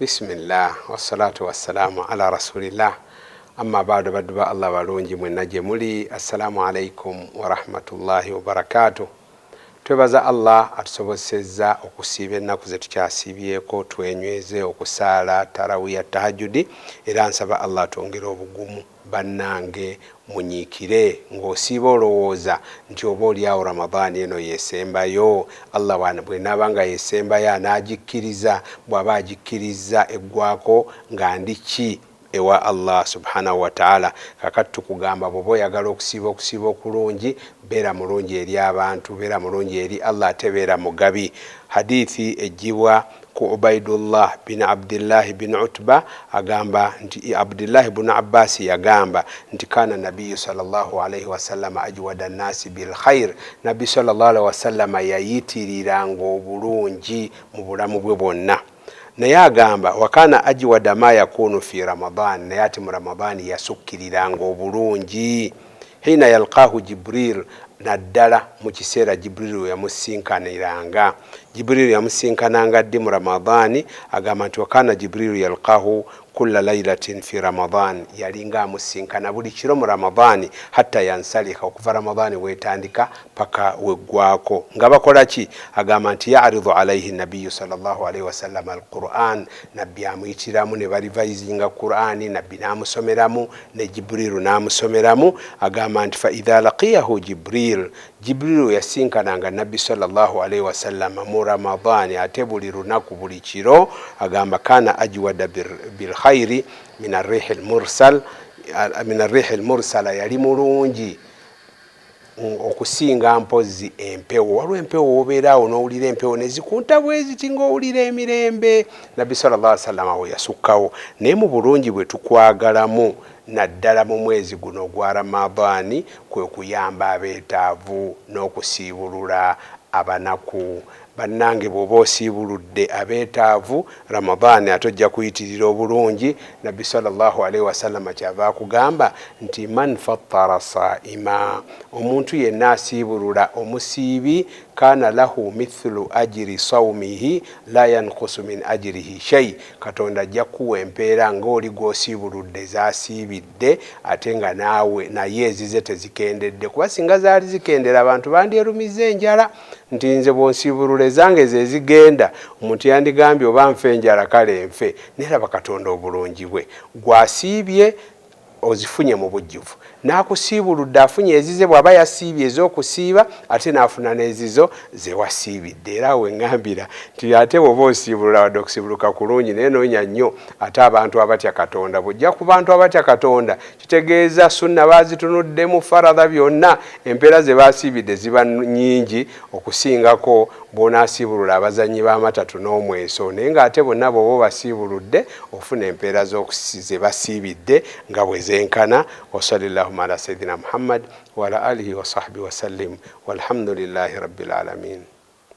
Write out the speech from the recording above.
Bismillah wassalatu wassalamu ala rasulillah amma ba'du badduba Allah balungi mwenna gye muli. Assalamu alaikum wa rahmatullahi wa barakatuh. Twebaza Allah atusobozesezza okusiiba ennaku ze tukyasiibyeko, twenyweze okusaala tarawiya tahajjudi, era nsaba Allah atwongere obugumu. Bannange munyiikire ng'osiiba olowooza nti oba oliawo Ramadani eno yesembayo. Allah bw'enaaba nga yesembayo anagikkiriza, bw'aba agikkiriza eggwako nga ndiki ewa Allah subhanahu wa ta'ala. Kakati tukugamba bw'oba oyagala okusiiba okulungi, beera mulungi eri abantu, beera mulungi eri Allah, ate beera mugabi. Hadithi ejjibwa ku Ubaidullah bin Abdullah bin Utba agamba nti Abdullah bin Abbas yagamba nti kana Nabiyyu sallallahu alayhi wasallam ajwada nasi bil khair. Nabbi sallallahu alayhi wasallam yayitiriranga obulungi mu bulamu bwe bwonna. Naye agamba wakana ajwada ma yakunu fi Ramadan, naye ati mu Ramadani yasukkiriranga obulungi. Hina yalqahu Jibril, naddala mu kiseera Jibril yamusinkaniranga. Jibril yamusinkananga ddi mu Ramadani, agamba nti wakana Jibril yalqahu kulla laylatin fi Ramadan, yalinga amusinkana buli kiro mu Ramadani hatta yansalika, okuva Ramadani wetandika paka weggwako. Nga bakola ki? Agamba nti ya'ridu alayhi nabiyyu sallallahu alayhi wasallam al-Qur'an, nabbi amuyitiramu ne barivayizinga Qur'ani, nabbi namusomeramu ne Jibril namusomeramu. Agamba nti fa idha laqiyahu Jibril, Jibril yasinkananga nabbi sallallahu alayhi wasallam mu Ramadani ate buli lunaku buli kiro. Agamba kana ajwada bil khairi min ar-rih al-mursala, yali mulungi okusinga mpozi empewo. Waliwo empewo obeerawo n'owulira empewo nezikunta bweziti ng'owulira emirembe. Nabbi sallallahu alayhi wasallam we yasukkawo. Naye mu bulungi bwe tukwagalamu naddala mu mwezi guno ogwa Ramadani kwe kuyamba abeetaavu n'okusiibulula abanaku. Bannange bw'oba osiibuludde abeetaavu Ramadani ate ojja kuyitirira obulungi. Nabbi sallallahu alayhi wasallam kyava akugamba nti man fattara saima, omuntu yenna asiibulula omusiibi, kana lahu mithlu ajri sawmihi la yanqusu min ajrihi shay, Katonda ajja kuwa empeera ng'oli gw'osiibuludde zaasiibidde ate nga naawe naye ezize tezikendedde. Kuba singa zaali zikendera abantu bandyerumiza enjala. Nti nze bw'onsiibulula ezange ze zigenda, omuntu yandigambye oba nfe enjala kale nfe. Neraba Katonda obulungi bwe, gwasiibye ozifunye mu bujjuvu, n'akusiibuludde afunye ezize. Bw'aba yasiibye ez'okusiiba ate n'afuna n'ezizo ze wasiibidde. Era weŋŋambira nti ate bw'oba osiibulula wadde okusiibuluka kulungi, naye noonya nnyo ate abantu abatya Katonda. Bw'ojja ku bantu abatya Katonda, kitegeeza sunna baazitunuddemu, faradha byonna empeera ze baasiibidde ziba nnyingi okusingako bw'onaasiibulula abazannyi b'amatatu n'omweso. Naye ng'ate bonna bw'oba obasiibuludde ofuna empeera ze basiibidde nga bwe zenkana. Wa sallallahu ala sayyidina Muhammad wa ala alihi wa sahbihi wa sallim walhamdulillahi rabbil alamin.